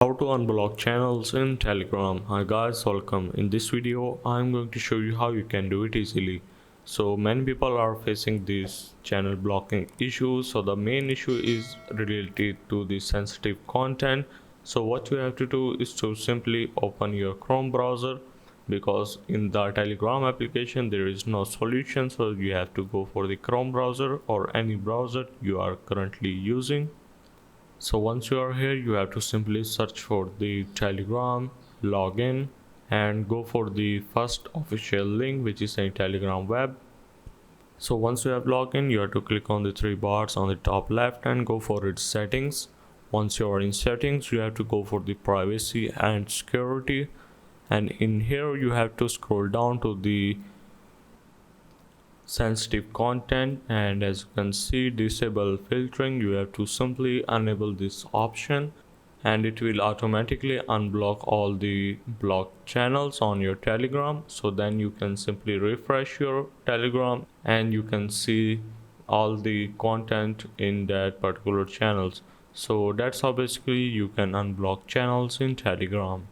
How to unblock channels in Telegram. Hi guys, welcome. In this video I'm going to show you how you can do it easily. So many people are facing these channel blocking issues. So the main issue is related to the sensitive content. So what you have to do is to simply open your Chrome browser, because in the Telegram application there is no solution, so you have to go for the Chrome browser or any browser you are currently using. So once you are here, you have to simply search for the Telegram, login, and go for the first official link, which is a Telegram web. So once you have logged in, you have to click on the three bars on the top left and go for its settings. Once you are in settings, you have to go for the privacy and security, and in here you have to scroll down to the sensitive content, and as you can see, disable filtering. You have to simply enable this option and it will automatically unblock all the blocked channels on your Telegram. So then you can simply refresh your Telegram and you can see all the content in that particular channels. So that's how basically you can unblock channels in Telegram.